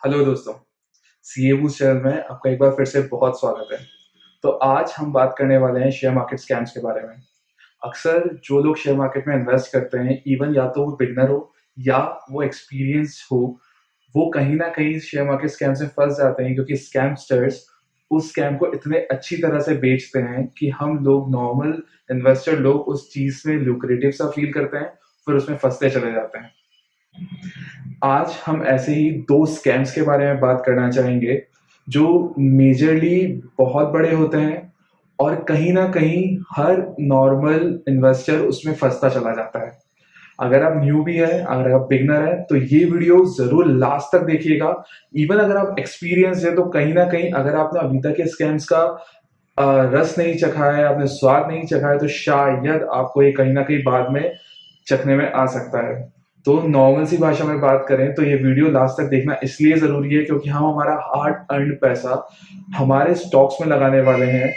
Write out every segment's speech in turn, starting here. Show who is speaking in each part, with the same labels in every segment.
Speaker 1: Hello दोस्तों, CA boost channel में आपका एक बार फिर से बहुत स्वागत है। तो आज हम बात करने वाले हैं शेयर मार्केट स्कैम्स के बारे में। अक्सर जो लोग शेयर मार्केट में इन्वेस्ट करते हैं, इवन या तो वो बिगनर हो या वो एक्सपीरियंस हो, वो कहीं न कहीं शेयर मार्केट स्कैम्स में फँस जाते हैं क्योंकि स्कैमस्टर्स उस स्कैम को इतने अच्छी तरह से बेचते हैं कि हम लोग नॉर्मल इन्वेस्टर लोग उस चीज़ में लुक्रेटिव सा फ़ील करते हैं, फिर उसमें फँसते चले जाते हैं। आज हम ऐसे ही 2 स्कैम्स के बारे में बात करना चाहेंगे, जो मेजरली बहुत बड़े होते हैं और कहीं न कहीं हर नॉर्मल इन्वेस्टर उसमें फँसता चला जाता है। अगर आप न्यूबी हैं, अगर आप बिगिनर हैं, तो ये वीडियो ज़रूर लास्ट तक देखिएगा। इवन अगर आप एक्सपीरियंस्ड हैं, तो कहीं न कहीं अगर आपने अभी तक के स्कैम्स का रस नहीं चखा है, आपने स्वाद नहीं चखा है, तो शायद आपको ये कहीं न कहीं बाद में चखने में आ सकता है। तो नॉर्मल सी भाषा में बात करें तो ये वीडियो लास्ट तक देखना इसलिए ज़रूरी है क्योंकि हम हमारा हार्ड अर्न्ड पैसा हमारे स्टॉक्स में लगाने वाले हैं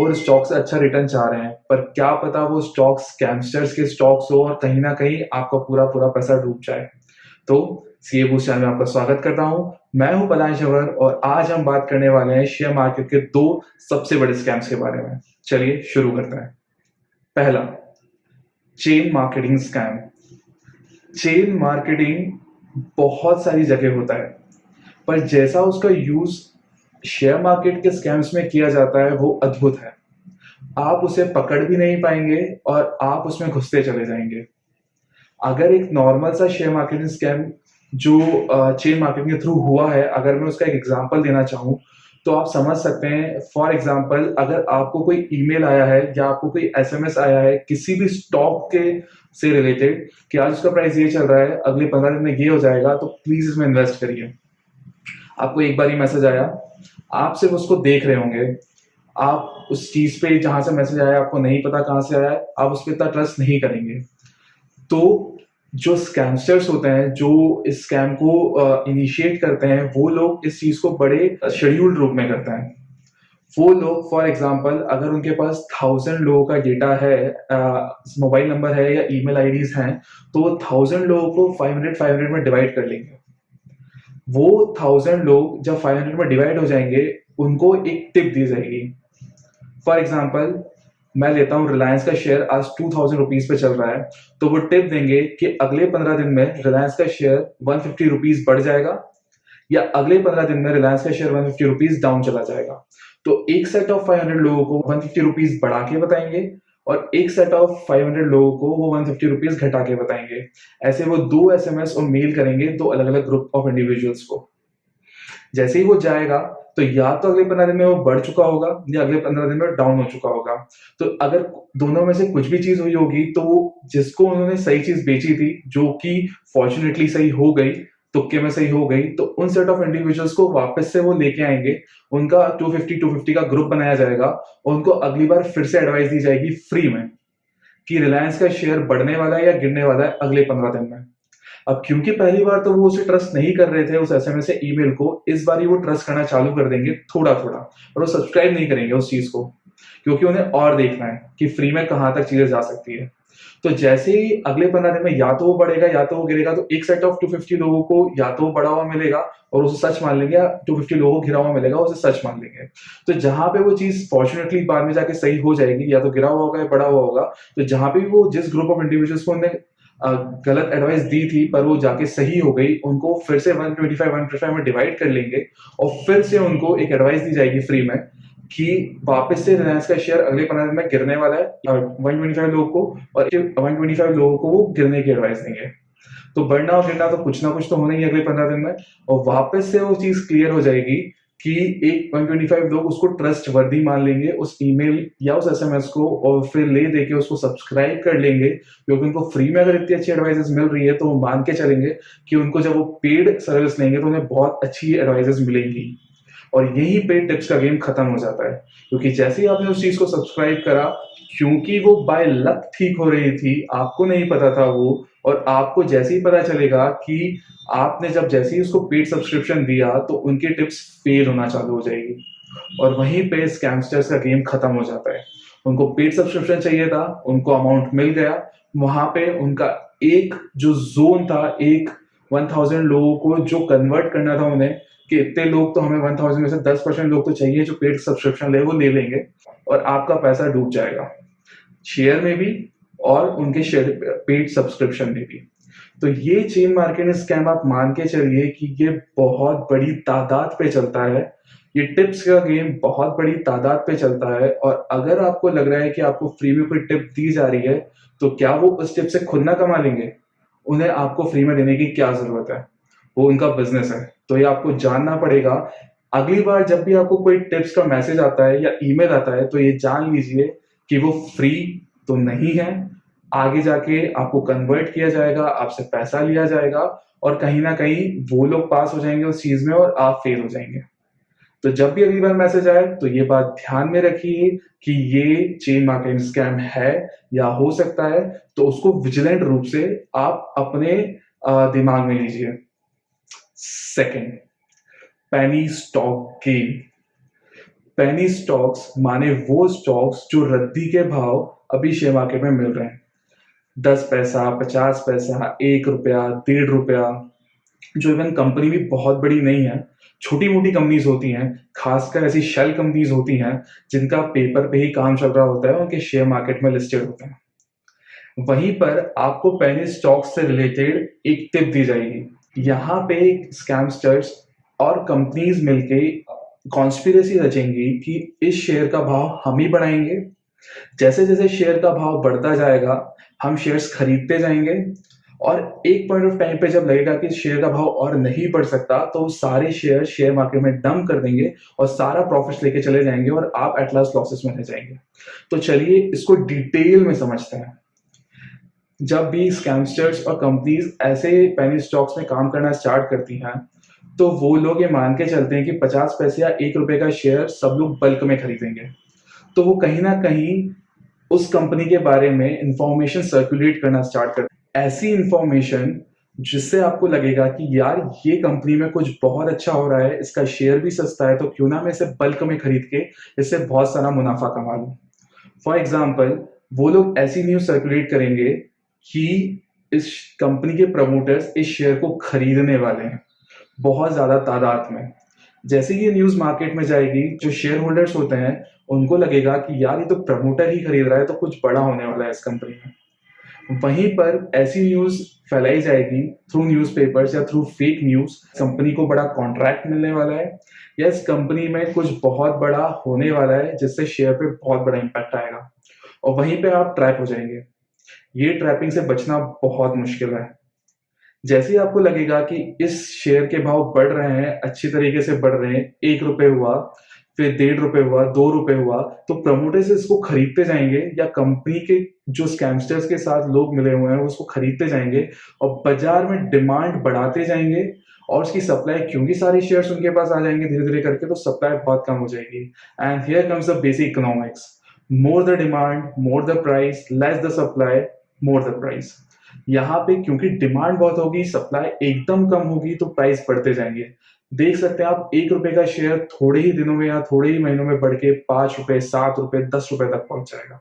Speaker 1: और स्टॉक से अच्छा रिटर्न चाह रहे हैं। पर क्या पता वो स्टॉक्स स्कैमस्टर्स के स्टॉक्स हो और कहीं न कहीं आपका पूरा पैसा डूब जाए। तो सीए बूस्ट चैनल में आपका स्वागत करता हूँ। मैं हूँ पलाश जवर और आज हम बात करने वाले हैं शेयर मार्केट के 2 सबसे बड़े स्कैम्स के बारे में। चलिए शुरू करते हैं। पहला, chain marketing scam. Chain marketing बहुत सारी जगह होता है, पर जैसा उसका यूज शेयर मार्केट के स्कैम्स में किया जाता है वो अद्भुत है। आप उसे पकड़ भी नहीं पाएंगे और आप उसमें घुसते चले जाएंगे। अगर एक नॉर्मल सा शेयर मार्केटिंग स्कैम जो चेन मार्केटिंग के थ्रू हुआ है, अगर मैं उसका एक एग्जांपल देना चाहूँ, तो आप समझ सकते हैं। फॉर एग्जांपल, अगर आपको कोई ईमेल आया है या आपको कोई एसएमएस आया है किसी भी स्टॉक के से रिलेटेड कि आज उसका प्राइस ये चल रहा है, अगले 15 दिन में ये हो जाएगा, तो प्लीज इसमें इन्वेस्ट करिए। आपको एक बार ही मैसेज आया, आप सिर्फ उसको देख रहे होंगे, आप उस चीज पे जहां से मैसेज आया आपको नहीं पता कहां से आया है, आप उस पर इतना ट्रस्ट नहीं करेंगे। तो जो स्कैमस्टर्स होते हैं, जो इस स्कैम को इनिशिएट करते हैं, वो लोग इस चीज को बड़े शेड्यूल्ड रूप में करते हैं। वो लोग फॉर एग्जांपल अगर उनके पास 1000 लोगों का डेटा है, मोबाइल नंबर है या ईमेल आईडीज हैं, तो वो 1000 लोगों को 500 में डिवाइड कर लेंगे। वो 1000 लोग जब 500 में डिवाइड हो जाएंगे, उनको एक टिप दी जाएगी। फॉर एग्जाम्पल, मैं लेता हूँ रिलायंस का शेयर आज 2000 रुपीज पे चल रहा है, तो वो टिप देंगे कि अगले 15 दिन में रिलायंस का शेयर 150 रुपीज बढ़ जाएगा या अगले 15 दिन में रिलायंस का शेयर 150 रुपीज डाउन चला जाएगा। तो एक सेट ऑफ 500 लोगों को 150 रुपीज बढ़ा के बताएंगे और एक सेट ऑफ 500 लोगों को वो 150 रुपीज घटा के बताएंगे। ऐसे वो 2 एसएमएस और मेल करेंगे 2 अलग अलग ग्रुप ऑफ इंडिविजुअल्स को। जैसे ही वो जाएगा, तो या तो अगले 15 दिन में वो बढ़ चुका होगा या अगले 15 दिन में डाउन हो चुका होगा। तो अगर दोनों में से कुछ भी चीज हुई होगी, तो जिसको उन्होंने सही चीज बेची थी, जो कि फॉर्चुनेटली सही हो गई, तुक्के में सही हो गई, तो उन सेट ऑफ इंडिविजुअल्स को वापस से वो लेके आएंगे। उनका 250 का ग्रुप बनाया जाएगा और उनको अगली बार फिर से एडवाइस दी जाएगी फ्री में कि रिलायंस का शेयर बढ़ने वाला है या गिरने वाला है अगले 15 दिन में। अब क्योंकि पहली बार तो वो उसे ट्रस्ट नहीं कर रहे थे उस एसएमएस से ईमेल को, इस बार ही वो ट्रस्ट करना चालू कर देंगे थोड़ा थोड़ा, और वो सब्सक्राइब नहीं करेंगे उस चीज को, क्योंकि उन्हें और देखना है कि फ्री में कहां तक चीजें जा सकती है। तो जैसे ही अगले 15 दिन में या तो वो बढ़ेगा या तो वो गिरेगा, तो एक सेट ऑफ 250 लोगों को या तो वो बढ़ा हुआ मिलेगा और उसे सच मान लेंगे, या 250 लोगों को गिरा हुआ मिलेगा उसे सच मान लेंगे। तो जहां पे वो चीज फॉर्चुनेटली बाद में जाके सही हो जाएगी, या तो गिरा हुआ होगा या बढ़ा हुआ होगा, तो जहां पे भी वो जिस ग्रुप ऑफ इंडिविजुअल्स को उन्हें गलत एडवाइस दी थी पर वो जाके सही हो गई, उनको फिर से 125 में डिवाइड कर लेंगे और फिर से उनको एक एडवाइस दी जाएगी फ्री में कि वापस से रिलायंस का शेयर अगले 15 दिन में गिरने वाला है, 125 लोगों को, और 125 लोगों को वो गिरने की एडवाइस देंगे। तो बढ़ना और गिरना तो कुछ ना कुछ तो होना ही है अगले 15 दिन में, और वापस से वो चीज क्लियर हो जाएगी कि एक 125 लोग उसको ट्रस्ट वर्दी मान लेंगे उस ईमेल या उस एसएमएस को, और फिर ले दे के उसको सब्सक्राइब कर लेंगे, क्योंकि उनको फ्री में अगर इतनी अच्छी एडवाइजेस मिल रही है तो वो मान के चलेंगे कि उनको जब वो पेड सर्विस लेंगे तो उन्हें बहुत अच्छी एडवाइजेस मिलेंगी। और यही पे टिप्स का गेम खत्म हो जाता है, क्योंकि जैसे ही आपने उस चीज को सब्सक्राइब करा, क्योंकि वो बाय लक ठीक हो रही थी, आपको नहीं पता था वो, और आपको जैसे ही पता चलेगा कि आपने जब जैसे ही उसको पेड सब्सक्रिप्शन दिया, तो उनकी टिप्स फेल होना चालू हो जाएगी और वहीं पे स्कैमस्टर्स का गेम खत्म हो जाता है। उनको पेड सब्सक्रिप्शन चाहिए था, उनको अमाउंट मिल गया, वहां पे उनका एक जो जोन था, एक 1000 लोगों को जो कन्वर्ट करना था उन्हें, कि इतने लोग तो हमें 1000 में से 10% लोग तो चाहिए जो पेड सब्सक्रिप्शन ले वो ले लेंगे, और आपका पैसा डूब जाएगा, शेयर में भी और उनके शेयर पेड सब्सक्रिप्शन में भी। तो ये चेन मार्केटिंग स्कैम आप मान के चलिए कि ये बहुत बड़ी तादाद पे चलता है। ये टिप्स का गेम बहुत बड़ी तादाद पे चलता है, और अगर आपको लग रहा है कि आपको फ्री में कोई टिप दी जा रही है, तो क्या वो उस टिप से खुद ना कमा लेंगे? उन्हें आपको फ्री में देने की क्या ज़रूरत है? वो उनका बिज़नेस है। तो ये आपको जानना पड़ेगा। अगली बार जब भी आपको कोई टिप्स का मैसेज आता है या ईमेल आता है, तो ये जान लीजिए कि वो फ्री तो नहीं है। आगे जाके आपको कन्वर्ट किया जाएगा, आपसे पैसा लिया जाएगा, और कहीं न कहीं वो लोग पास हो जाएँगे उस चीज़ में और आप फेल हो जाएँगे। तो जब भी अगली बार मैसेज आए, तो ये बात ध्यान में रखिए कि ये चेन मार्केटिंग स्कैम है या हो सकता है, तो उसको विजिलेंट रूप से आप अपने दिमाग में लीजिए। Second, penny stock game. Penny stocks माने वो स्टॉक्स जो रद्दी के भाव अभी शेयर मार्केट में मिल रहे हैं। 10 पैसा, 50 पैसा, 1 रुपया, 1.5 रुपया, जो इवन कंपनी भी बहुत बड़ी नहीं है, छोटी-मोटी कंपनीज़ होती हैं, खासकर ऐसी शेल कंपनीज़ होती हैं, जिनका पेपर पे ही काम चल रहा होता है, उनके शेयर मार्केट में लिस्टेड होते हैं। वहीं पर आपको पेनी स्टॉक्स से रिलेटेड एक टिप दी जाएगी। यहाँ पे स्कैमस्टर्स और कंपनीज़ मिलके कॉन्स्पिरेसी रचेंगी कि इस शेयर का भाव हम ही बढ़ाएँगे। जैसे-जैसे शेयर का भाव बढ़ता जाएगा, हम शेयर्स खरीदते जाएँगे, और एक पॉइंट ऑफ टाइम पे जब लगेगा कि शेयर का भाव और नहीं बढ़ सकता, तो वो सारे शेयर शेयर मार्केट में डंप कर देंगे और सारा प्रॉफिट्स लेके चले जाएँगे, और आप एट लास्ट लॉसेस में रह जाएँगे। तो चलिए इसको डिटेल में समझते हैं। जब भी स्कैमस्टर्स और कंपनीज़ ऐसे पेनी स्टॉक्स में काम करना स्टार्ट करती हैं, तो वो लोग ये मान के चलते हैं कि 50 पैसे या 1 रुपए का शेयर सब लोग बल्क में खरीदेंगे। तो वो कहीं न कहीं उस कंपनी के बारे में इंफॉर्मेशन सर्कुलेट करना स्टार्ट कर, ऐसी इंफॉर्मेशन जिससे आपको लगेगा कि यार ये कंपनी में कुछ बहुत अच्छा हो रहा है, इसका शेयर भी सस्ता है, तो क्यों ना मैं इसे बल्क में खरीद के इससे बहुत सारा मुनाफा कमा लूँ। फॉर एग्ज़ाम्पल, वो लोग ऐसी न्यूज़ सर्कुलेट करेंगे कि इस कंपनी के प्रमोटर्स इस शेयर को खरीदने वाले हैं, बहुत ज़्यादा तादाद में। जैसे ही ये न्यूज़ मार्केट में जाएगी, जो शेयर होल्डर्स होते हैं, उनको लगेगा कि यार ये तो प्रमोटर ही खरीद रहा है, तो कुछ बड़ा होने वाला है इस कंपनी में। वहीं पर ऐसी न्यूज़ फैलाई जाएगी थ्रू न्यूज़पेपर्स या थ्रू फेक न्यूज़, कंपनी को बड़ा कॉन्ट्रैक्ट मिलने वाला है, या इस कंपनी में कुछ बहुत बड़ा होने वाला है, जिससे शेयर पे बहुत बड़ा इम्पैक्ट आएगा, और वहीं पे आप ट्रैप हो जाएँगे। ये ट्रैपिंग से बचना बहुत मुश्किल है। जैसे ही आपको लगेगा कि इस शेयर के भाव बढ़ रहे हैं, अच्छी तरीके से बढ़ रहे हैं, 1 रुपए हुआ, फिर 1.5 रुपए हुआ, 2 रुपए हुआ, तो प्रमोटर्स इसको खरीदते जाएँगे, या कंपनी के जो स्कैमस्टर्स के साथ लोग मिले हुए हैं, वो उसको खरीदते जाएँगे और बाज़ार में डिमांड बढ़ाते जाएँगे, और उसकी सप्लाई, क्योंकि सारे शेयर्स उनके पास आ जाएँगे धीरे-धीरे करके, तो सप्लाई बहुत कम हो जाएगी। And here comes the basic economics, more the demand, more the price, less the supply, more the price. यहाँ पे क्योंकि डिमांड बहुत होगी, सप्लाई एकदम कम होगी, तो प्राइस बढ़ते जाएँगे। देख सकते हैं आप, 1 रुपए का शेयर थोड़े ही दिनों में या थोड़े ही महीनों में बढ़ के 5 रुपए, 7 रुपए, 10 रुपए तक पहुँच जाएगा।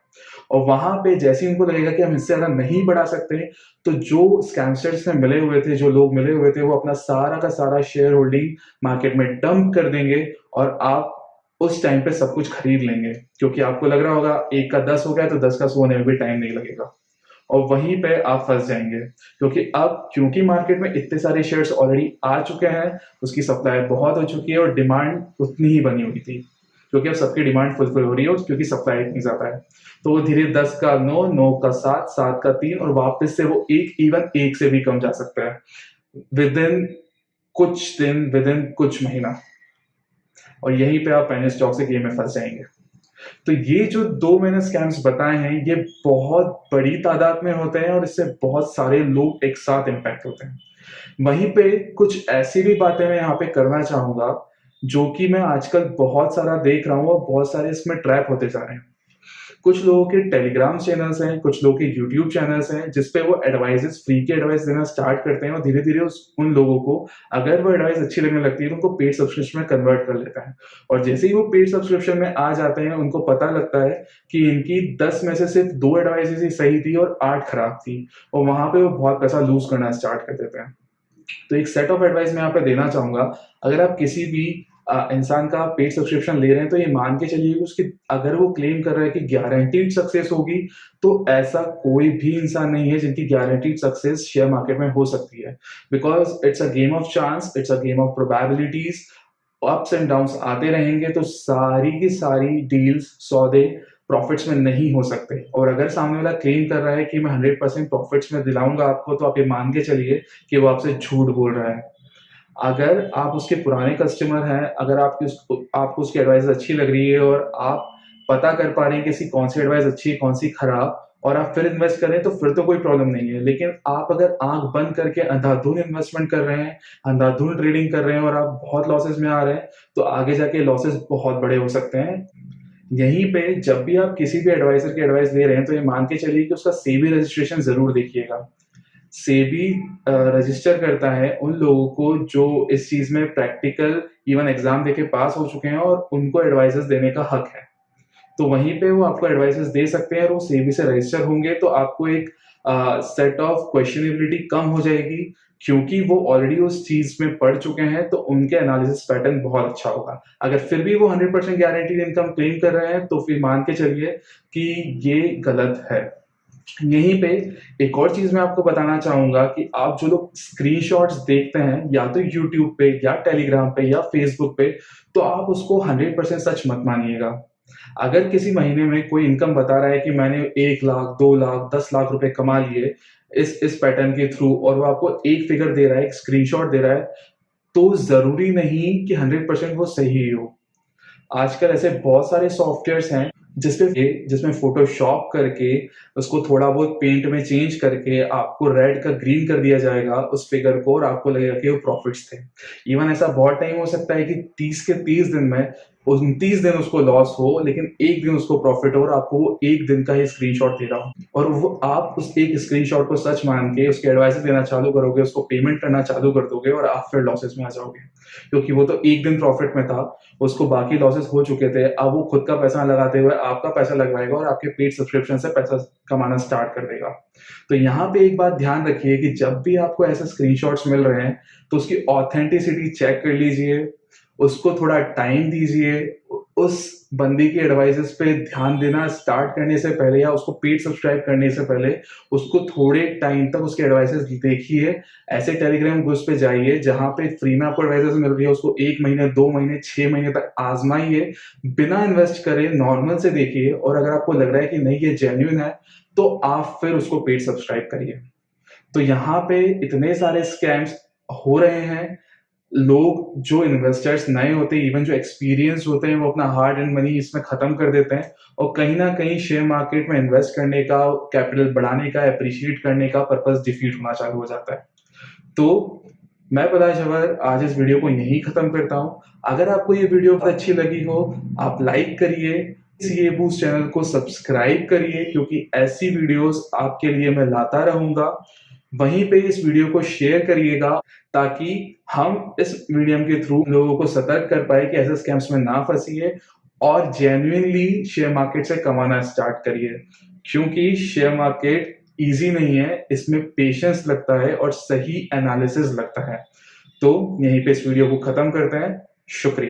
Speaker 1: और वहाँ पे जैसे ही उनको लगेगा कि हम इससे ज़्यादा नहीं बढ़ा सकते, तो जो स्कैमस्टर्स में मिले हुए थे, जो लोग मिले हुए थे, वो अपना सारा का सारा शेयर होल्डिंग मार्केट में डंप कर देंगे, और आप उस टाइम पे सब कुछ खरीद लेंगे। क्योंकि आपको लग रहा होगा 1 का 10 हो गया, तो 10 का 100 होने में भी टाइम नहीं लगेगा। और वहीं पे आप फँस जाएँगे, क्योंकि मार्केट में इतने सारे शेयर्स ऑलरेडी आ चुके हैं, उसकी सप्लाई बहुत हो चुकी है, और डिमांड उतनी ही बनी हुई थी। क्योंकि अब सबकी डिमांड फुलफिल हो रही है, और क्योंकि सप्लाई इतनी ज़्यादा है। तो वो धीरे 10 का 9, 9 का 7, 7 का 3, और वापस से वो 1, इवन 1 से भी कम जा सकता है। विदिन कुछ दिन, विदिन कुछ महीना, और यहीं पे आप पेनी स्टॉक से गेम में फँस जाएँगे। तो ये जो 2 मैंने स्कैम्स बताए हैं, ये बहुत बड़ी तादाद में होते हैं, और इससे बहुत सारे लोग एक साथ इम्पैक्ट होते हैं। वहीं पे कुछ ऐसी भी बातें मैं यहाँ पे करना चाहूँगा, जो कि मैं आजकल बहुत सारा देख रहा हूँ, और बहुत सारे इसमें ट्रैप होते जा रहे हैं। कुछ लोगों के टेलीग्राम चैनल्स हैं, कुछ लोगों के यूट्यूब चैनल्स हैं, जिस पे वो एडवाइसेस, फ्री की एडवाइस देना स्टार्ट करते हैं, और धीरे-धीरे उन लोगों को, अगर वो एडवाइस अच्छी लगने लगती है, तो उनको पेड सब्सक्रिप्शन में कन्वर्ट कर लेता है। और जैसे ही वो पेड सब्सक्रिप्शन में आ जाते हैं, उनको पता लगता है कि इनकी 10 में से सिर्फ 2 एडवाइसेस ही सही थी और 8 खराब थी, और वहाँ पे वो बहुत पैसा लूज़ करना स्टार्ट कर देते हैं। तो एक सेट ऑफ एडवाइस मैं यहाँ पे देना चाहूँगा। अगर आप किसी भी इंसान का पेड सब्सक्रिप्शन ले रहे हैं, तो ये मान के चलिए कि उसकी अगर वो क्लेम कर रहा है कि गारंटीड सक्सेस होगी, तो ऐसा कोई भी इंसान नहीं है जिनकी गारंटीड सक्सेस शेयर मार्केट में हो सकती है। Because it's a game of chance, it's a game of probabilities. Ups and downs आते रहेंगे, तो सारी की सारी डील्स, सौदे प्रॉफिट्स में नहीं हो सकते। और अगर सामने वाला क्लेम कर रहा है कि मैं 100% प्रॉफिट्स में दिलाऊँगा आपको, तो आप ये मान के चलिए कि वो आपसे झूठ बोल रहा है। अगर आप उसके पुराने कस्टमर हैं, अगर आपको उसकी एडवाइस अच्छी लग रही है और आप पता कर पा रहे हैं कि इसकी कौन-सी एडवाइस अच्छी है, कौन-सी खराब, और आप फिर इन्वेस्ट करें, तो फिर तो कोई प्रॉब्लम नहीं है। लेकिन आप अगर आँख बंद करके अंधाधुंध इन्वेस्टमेंट कर रहे हैं, अंधाधुंध ट्रेडिंग कर रहे हैं और आप बहुत लॉसेस में आ रहे हैं, तो आगे जाके लॉसेस बहुत बड़े हो सकते हैं। यहीं पे जब भी आप किसी भी एडवाइज़र की एडवाइस ले रहे हैं, तो ये मान के चलिए कि उसका सेबी रजिस्ट्रेशन ज़रूर देखिएगा। सेबी रजिस्टर करता है उन लोगों को जो इस चीज़ में प्रैक्टिकल इवन एग्ज़ाम देके पास हो चुके हैं और उनको एडवाइसेज़ देने का हक है। तो वहीं पे वो आपको एडवाइसेज़ दे सकते हैं और वो सेबी से रजिस्टर होंगे, तो आपको एक सेट ऑफ क्वेश्चनेबिलिटी कम हो जाएगी, क्योंकि वो ऑलरेडी उस चीज़ में पढ़ चुके हैं, तो उनके एनालिसिस पैटर्न बहुत अच्छा होगा। अगर फिर भी वो 100% गारंटीड इनकम क्लेम कर रहे हैं, तो फिर मान के चलिए कि ये गलत है। यहीं पे एक और चीज़ मैं आपको बताना चाहूँगा कि आप जो लोग स्क्रीनशॉट्स देखते हैं, या तो यूट्यूब पे या टेलीग्राम पे या फेसबुक पे, तो आप उसको 100% सच मत मानिएगा। अगर किसी महीने में कोई इनकम बता रहा है कि मैंने 1 लाख, 2 लाख, 10 लाख रुपए कमा लिए इस पैटर्न के थ्रू, और वो आपको एक फिगर दे रहा है, एक स्क्रीनशॉट दे रहा है, तो ज़रूरी नहीं कि 100% वो सही हो। आजकल ऐसे बहुत सारे सॉफ्टवेयर्स हैं जिसमें फ़ोटोशॉप करके उसको थोड़ा बहुत पेंट में चेंज करके आपको रेड का ग्रीन कर दिया जाएगा उस फिगर को, और आपको लगेगा कि वो प्रॉफ़िट्स थे। इवन ऐसा बहुत टाइम हो सकता है कि 30 के 30 दिन में 29 दिन उसको लॉस हो, लेकिन 1 दिन उसको प्रॉफ़िट हो और आपको वो 1 दिन का ही स्क्रीनशॉट दे रहा हो। और वो आप उस एक स्क्रीनशॉट को सच मान के उसके एडवाइस देना चालू करोगे, उसको पेमेंट करना चालू कर दोगे और आप फिर लॉसेस में आ जाओगे। क्योंकि वो तो 1 दिन प्रॉफ़िट में था, उसको बाकी लॉसेस हो चुके थे, अब वो खुद का पैसा लगाते हुए आपका पैसा लगवाएगा और आपके पेड सब्सक्रिप्शन से पैसा कमाना स्टार्ट कर देगा। तो यहाँ पे एक बात ध्यान रखिए कि जब भी आपको ऐसे स्क्रीनशॉट्स मिल रहे हैं, तो उसकी ऑथेंटिसिटी चेक कर लीजिए, उसको थोड़ा टाइम दीजिए। उस बंदे की एडवाइसेस पे ध्यान देना स्टार्ट करने से पहले या उसको पेड सब्सक्राइब करने से पहले उसको थोड़े टाइम तक उसके एडवाइसेस देखिए। ऐसे टेलीग्राम ग्रुप्स पे जाइए जहाँ पे फ्री में आपको एडवाइसेस मिल रही है, उसको 1 महीने, 2 महीने, 6 महीने तक आजमाइए, बिना इन्वेस्ट करे नॉर्मल से देखिए, और अगर आपको लग रहा है कि नहीं ये जेन्युइन है, तो आप फिर उसको पेड सब्सक्राइब करिए। तो यहाँ पे इतने सारे स्कैम्स हो रहे हैं। लोग जो इन्वेस्टर्स नए होते हैं, इवन जो एक्सपीरियंस होते हैं, वो अपना हार्ड एंड मनी इसमें खत्म कर देते हैं और कहीं ना कहीं शेयर मार्केट में इन्वेस्ट करने का, कैपिटल बढ़ाने का, अप्रिशिएट करने का पर्पस डिफीट होना चालू हो जाता है। तो मैं पताश जवर आज इस वीडियो को यहीं खत्म करता हूँ। अगर आपको ये वीडियो अच्छी लगी हो, आप लाइक करिए, सीए बूस्ट चैनल को सब्सक्राइब करिए, क्योंकि ऐसी वीडियोस आपके लिए मैं लाता रहूंगा। वहीं पे इस वीडियो को शेयर करिएगा, ताकि हम इस मीडियम के थ्रू लोगों को सतर्क कर पाए कि ऐसे स्कैम्स में ना फंसिए और जेन्युइनली शेयर मार्केट से कमाना स्टार्ट करिए। क्योंकि शेयर मार्केट ईज़ी नहीं है, इसमें पेशेंस लगता है और सही एनालिसिस लगता है। तो यहीं पे इस वीडियो को खत्म करते हैं। शुक्रिया।